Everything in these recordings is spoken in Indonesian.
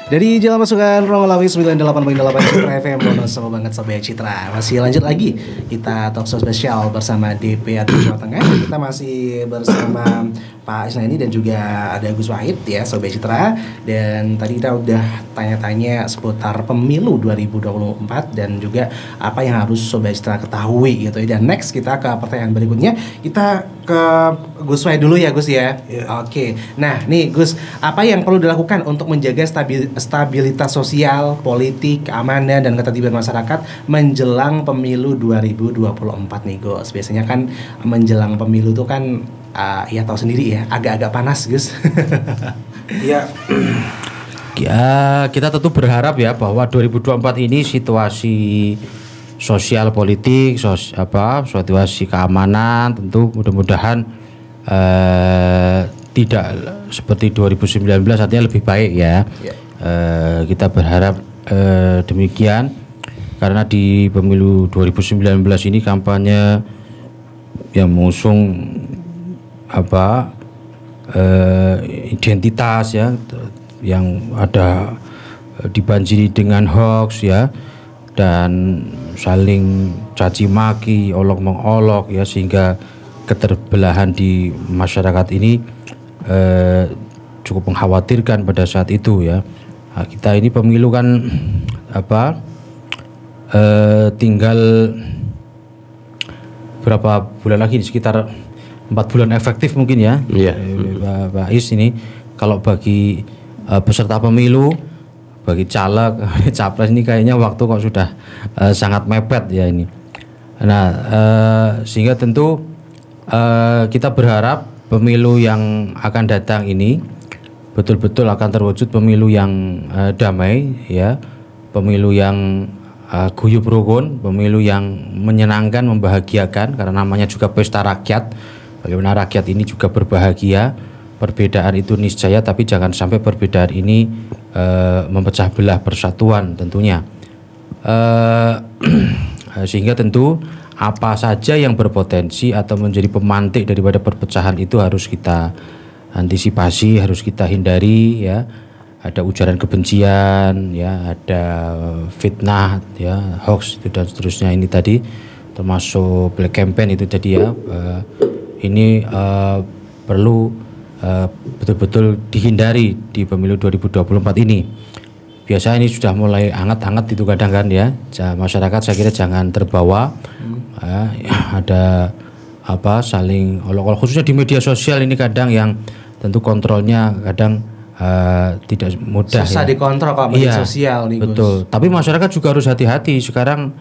Dari Jalan Masukan Romalawi 98.8 Citra FM. Bonus sama banget Sobat Citra. Masih lanjut lagi kita talk show spesial bersama DPRD Jawa Tengah. Kita masih bersama Pak Isnaini dan juga ada Gus Wahid ya Sobat Citra. Dan tadi kita udah tanya-tanya seputar pemilu 2024 dan juga apa yang harus Sobat Citra ketahui gitu. Dan next kita ke pertanyaan berikutnya. Kita ke Gus Wahid dulu ya Gus ya. Oke. Nah nih Gus, apa yang perlu dilakukan untuk menjaga stabilitas sosial, politik, keamanan dan ketertiban masyarakat menjelang pemilu 2024 nih Gus? Biasanya kan menjelang pemilu tuh kan ya tahu sendiri ya, agak-agak panas Gus. Ya, kita tentu berharap ya bahwa 2024 ini situasi sosial politik, situasi keamanan tentu mudah-mudahan tidak seperti 2019, artinya lebih baik ya. Kita berharap demikian karena di pemilu 2019 ini kampanye yang mengusung identitas ya, yang ada dibanjiri dengan hoax ya, dan saling caci maki, olok mengolok ya, sehingga keterbelahan di masyarakat ini cukup mengkhawatirkan pada saat itu ya. Nah, kita ini pemilu kan tinggal berapa bulan lagi, sekitar 4 bulan efektif mungkin ya. Pak Is, ini kalau bagi peserta pemilu, bagi caleg, capres ini kayaknya waktu kok sudah sangat mepet ya ini. Nah, sehingga tentu kita berharap pemilu yang akan datang ini betul-betul akan terwujud pemilu yang damai ya, pemilu yang guyup rukun, pemilu yang menyenangkan, membahagiakan, karena namanya juga pesta rakyat. Bagaimana rakyat ini juga berbahagia. Perbedaan itu niscaya, tapi jangan sampai perbedaan ini memecah belah persatuan tentunya. Sehingga tentu apa saja yang berpotensi atau menjadi pemantik daripada perpecahan itu harus kita antisipasi, harus kita hindari ya. Ada ujaran kebencian ya, ada fitnah ya, hoax itu dan seterusnya ini tadi, termasuk black campaign itu tadi ya. Ini perlu betul-betul dihindari di pemilu 2024 ini. Biasa ini sudah mulai hangat-hangat itu kadang kan ya. Masyarakat saya kira jangan terbawa ada saling olok-olok, khususnya di media sosial ini kadang yang tentu kontrolnya kadang tidak mudah. Susah ya dikontrol Pak media sosial nih Gus. Betul. Tapi masyarakat juga harus hati-hati. Sekarang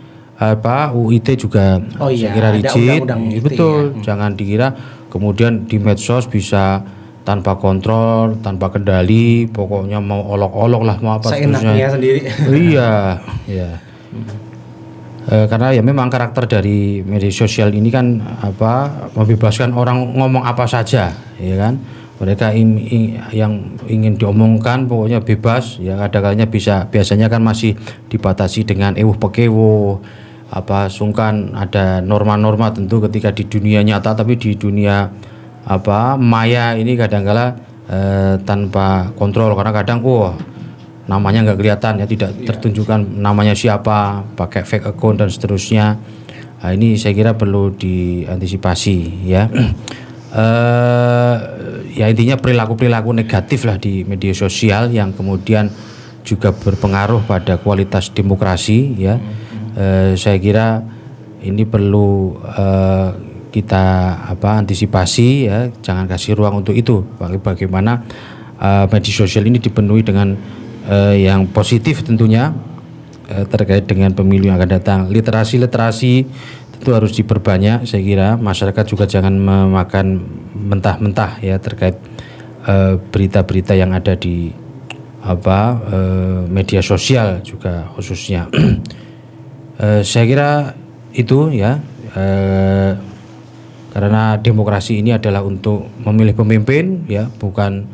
UIT juga saya kira rigid. Betul. Ya. Jangan dikira kemudian di medsos bisa tanpa kontrol, tanpa kendali, pokoknya mau olok-olok lah, mau apa seenaknya sendiri. Iya, ya. Karena ya memang karakter dari media sosial ini kan membebaskan orang ngomong apa saja, ya kan. Mereka yang ingin diomongkan pokoknya bebas ya, kadang-kadang biasanya kan masih dibatasi dengan ewuh pekewo, sungkan ada norma-norma tentu ketika di dunia nyata, tapi di dunia maya ini kadang-kala tanpa kontrol, karena kadang namanya nggak kelihatan ya, tidak tertunjukkan namanya siapa, pakai fake account dan seterusnya. Nah, ini saya kira perlu diantisipasi ya. Ya intinya perilaku negatif lah di media sosial yang kemudian juga berpengaruh pada kualitas demokrasi ya. Saya kira ini perlu kita antisipasi ya, jangan kasih ruang untuk itu. Bagaimana media sosial ini dipenuhi dengan yang positif tentunya terkait dengan pemilu yang akan datang. Literasi itu harus diperbanyak, saya kira. Masyarakat juga jangan memakan mentah-mentah ya terkait berita-berita yang ada di media sosial juga khususnya. Saya kira itu ya, karena demokrasi ini adalah untuk memilih pemimpin ya, bukan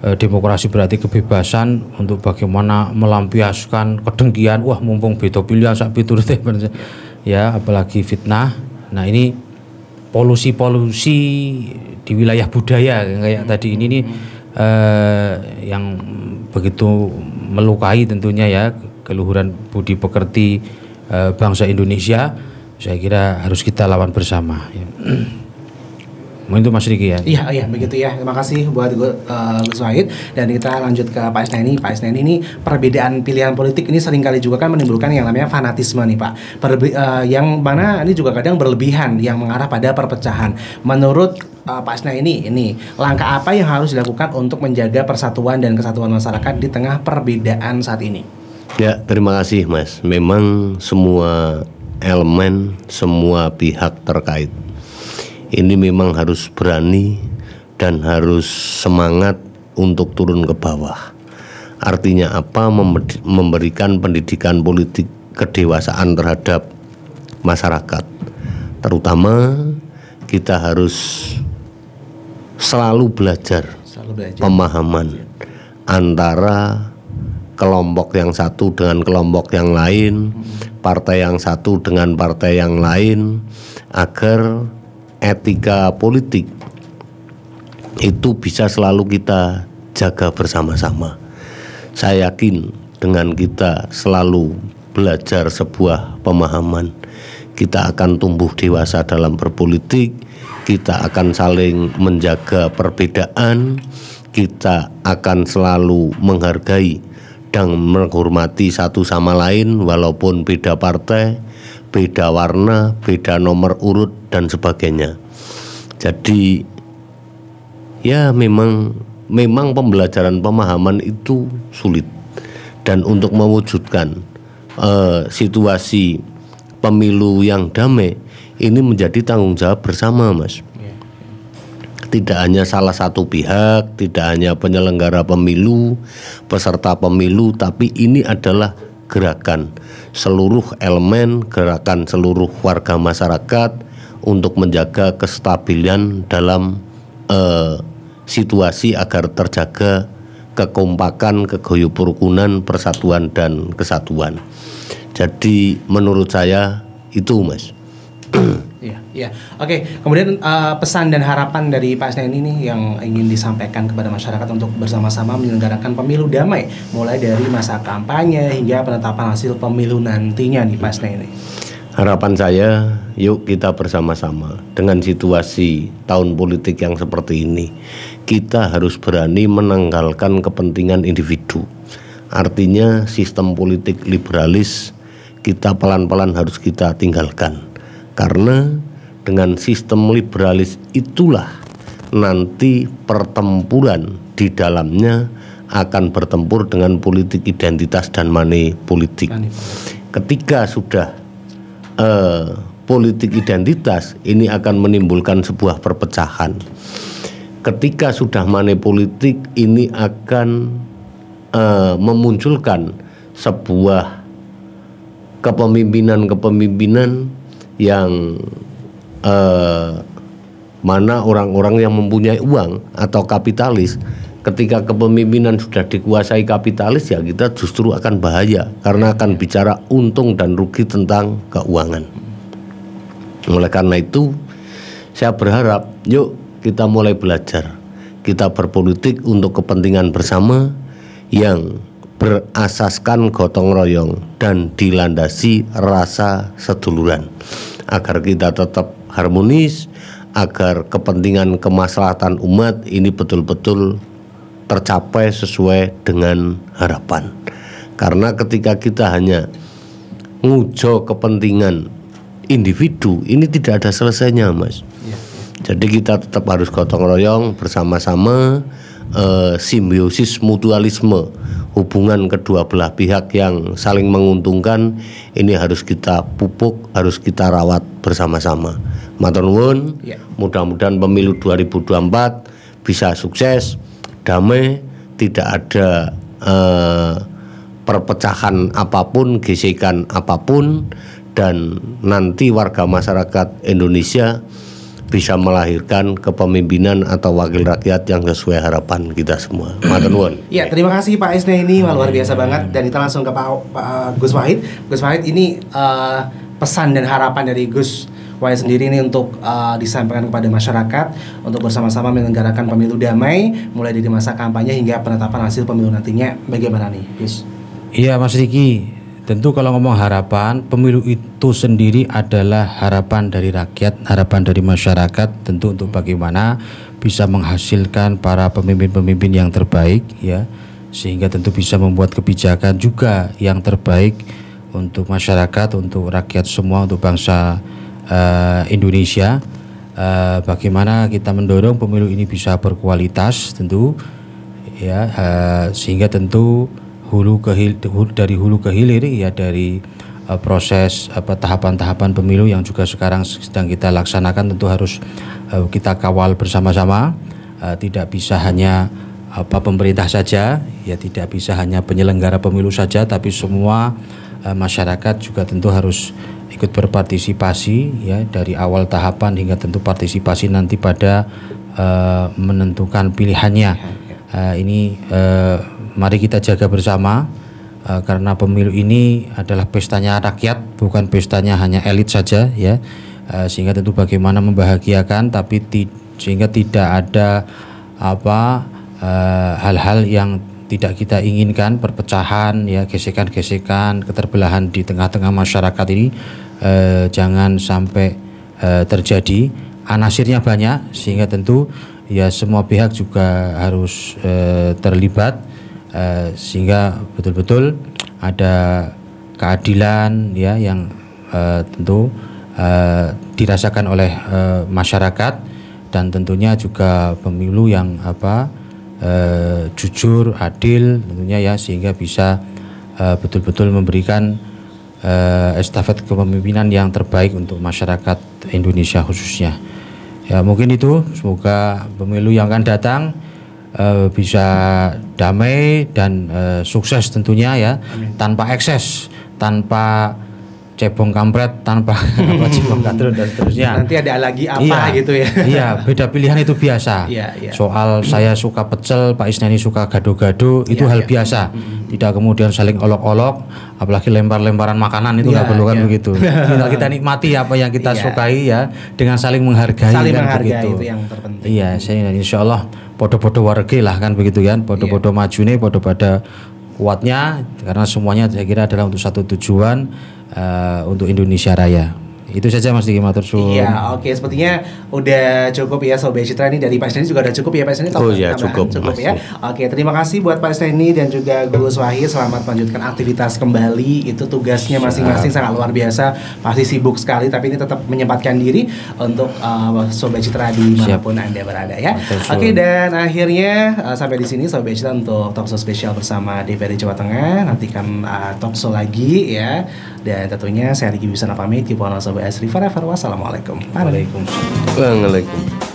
demokrasi berarti kebebasan untuk bagaimana melampiaskan kedengkian, mumpung beda pilihan sak piturute ya, apalagi fitnah. Nah, ini polusi di wilayah budaya kayak tadi ini nih yang begitu melukai tentunya ya keluhuran budi pekerti bangsa Indonesia. Saya kira harus kita lawan bersama ya. Mungkin itu Mas Riki ya. Iya begitu ya. Terima kasih buat Gus Wahid. Dan kita lanjut ke Pak Isnaini. Pak Isnaini, ini perbedaan pilihan politik ini seringkali juga kan menimbulkan yang namanya fanatisme nih Pak. Yang mana ini juga kadang berlebihan yang mengarah pada perpecahan. Menurut Pak Isnaini, ini langkah apa yang harus dilakukan untuk menjaga persatuan dan kesatuan masyarakat di tengah perbedaan saat ini? Ya, terima kasih Mas. Memang semua elemen, semua pihak terkait ini memang harus berani dan harus semangat untuk turun ke bawah. Artinya apa? Memberikan pendidikan politik kedewasaan terhadap masyarakat. Terutama kita harus selalu belajar pemahaman antara kelompok yang satu dengan kelompok yang lain, partai yang satu dengan partai yang lain, agar etika politik itu bisa selalu kita jaga bersama-sama. Saya yakin dengan kita selalu belajar sebuah pemahaman, kita akan tumbuh dewasa dalam berpolitik, kita akan saling menjaga perbedaan, kita akan selalu menghargai dan menghormati satu sama lain walaupun beda partai, beda warna, beda nomor urut dan sebagainya. Jadi ya memang pembelajaran pemahaman itu sulit, dan untuk mewujudkan situasi pemilu yang damai ini menjadi tanggung jawab bersama Mas. Tidak hanya salah satu pihak, tidak hanya penyelenggara pemilu, peserta pemilu, tapi ini adalah gerakan seluruh elemen, gerakan seluruh warga masyarakat untuk menjaga kestabilan dalam situasi agar terjaga kekompakan, kegoyo kerukunan, persatuan dan kesatuan. Jadi menurut saya itu Mas. Iya. Oke. Kemudian pesan dan harapan dari Pak Isnaini ini yang ingin disampaikan kepada masyarakat untuk bersama-sama menyelenggarakan pemilu damai, mulai dari masa kampanye hingga penetapan hasil pemilu nantinya nih Pak Isnaini. Harapan saya, yuk kita bersama-sama dengan situasi tahun politik yang seperti ini. Kita harus berani menanggalkan kepentingan individu. Artinya sistem politik liberalis kita pelan-pelan harus kita tinggalkan. Karena dengan sistem liberalis itulah nanti pertempuran di dalamnya akan bertempur dengan politik identitas dan money politik. Ketika sudah politik identitas, ini akan menimbulkan sebuah perpecahan. Ketika sudah money politik, ini akan memunculkan sebuah kepemimpinan yang mana orang-orang yang mempunyai uang atau kapitalis, ketika kepemimpinan sudah dikuasai kapitalis, ya kita justru akan bahaya karena akan bicara untung dan rugi tentang keuangan. Oleh karena itu saya berharap yuk kita mulai belajar, kita berpolitik untuk kepentingan bersama yang berasaskan gotong royong dan dilandasi rasa seduluran, agar kita tetap harmonis, agar kepentingan kemaslahatan umat ini betul-betul tercapai sesuai dengan harapan. Karena ketika kita hanya ngujo kepentingan individu, ini tidak ada selesainya Mas. Jadi kita tetap harus gotong royong bersama-sama, simbiosis mutualisme, hubungan kedua belah pihak yang saling menguntungkan ini harus kita pupuk, harus kita rawat bersama-sama. Matur nuwun, mudah-mudahan pemilu 2024 bisa sukses, damai, tidak ada perpecahan apapun, gesekan apapun, dan nanti warga masyarakat Indonesia bisa melahirkan kepemimpinan atau wakil rakyat yang sesuai harapan kita semua. Matur nuwun. Ya, terima kasih Pak Isnaini, luar biasa banget. Dan kita langsung ke Pak Gus Wahid. Gus Wahid, ini pesan dan harapan dari Gus Wayan sendiri ini untuk disampaikan kepada masyarakat untuk bersama-sama menyelenggarakan pemilu damai mulai dari masa kampanye hingga penetapan hasil pemilu nantinya, bagaimana nih, Yus? Iya Mas Riki, tentu kalau ngomong harapan, pemilu itu sendiri adalah harapan dari rakyat, harapan dari masyarakat, tentu untuk bagaimana bisa menghasilkan para pemimpin-pemimpin yang terbaik ya, sehingga tentu bisa membuat kebijakan juga yang terbaik untuk masyarakat, untuk rakyat semua, untuk bangsa Indonesia. Bagaimana kita mendorong pemilu ini bisa berkualitas tentu ya, sehingga tentu dari hulu ke hilir ya, dari proses tahapan-tahapan pemilu yang juga sekarang sedang kita laksanakan tentu harus kita kawal bersama-sama. Tidak bisa hanya pemerintah saja ya, tidak bisa hanya penyelenggara pemilu saja, tapi semua masyarakat juga tentu harus ikut berpartisipasi ya, dari awal tahapan hingga tentu partisipasi nanti pada menentukan pilihannya. Ini mari kita jaga bersama, karena pemilu ini adalah pestanya rakyat, bukan pestanya hanya elit saja ya, sehingga tentu bagaimana membahagiakan, tapi sehingga tidak ada hal-hal yang tidak kita inginkan, perpecahan ya, gesekan-gesekan, keterbelahan di tengah-tengah masyarakat ini jangan sampai terjadi. Anasirnya banyak, sehingga tentu ya semua pihak juga harus terlibat, sehingga betul-betul ada keadilan ya, yang tentu dirasakan oleh masyarakat, dan tentunya juga pemilu yang jujur, adil tentunya ya, sehingga bisa betul-betul memberikan estafet kepemimpinan yang terbaik untuk masyarakat Indonesia khususnya. Ya mungkin itu, semoga pemilu yang akan datang bisa damai dan sukses tentunya ya. Amin. Tanpa ekses, tanpa cebong kampret, tanpa cebong katrut dan seterusnya. Nanti ada lagi apa gitu ya. Iya, beda pilihan itu biasa. Soal saya suka pecel, Pak Isnani suka gado-gado, itu hal biasa. Tidak kemudian saling olok-olok, apalagi lempar-lemparan makanan, itu nggak perlu kan begitu. Kita nikmati apa yang kita sukai ya, dengan saling menghargai. Saling kan menghargai begitu. itu yang terpenting. Iya, saya insya Allah podo-podo warga lah kan begitu kan, podo-podo maju nih, podo pada kuatnya, karena semuanya saya kira adalah untuk satu tujuan, untuk Indonesia Raya. Itu saja Mas Diki, matur suwun. Iya, oke, sepertinya udah cukup ya Sobat Citra, ini dari Pak Isnani juga udah cukup ya Pak Isnani. Oh iya, cukup ya. Oke, terima kasih buat Pak Isnani dan juga Gus Wahid. Selamat melanjutkan aktivitas kembali. Itu tugasnya masing-masing sangat luar biasa. Pasti sibuk sekali, tapi ini tetap menyempatkan diri untuk Sobat Citra dimanapun Anda berada ya. Oke, dan akhirnya sampai di sini Sobat Citra untuk talkshow spesial bersama DPRD Jawa Tengah. Nantikan talkshow lagi ya. Dan tentunya saya Riki Wisana pamit. Keep on Sobat Asri Forever. Wassalamualaikum. Waalaikumsalam.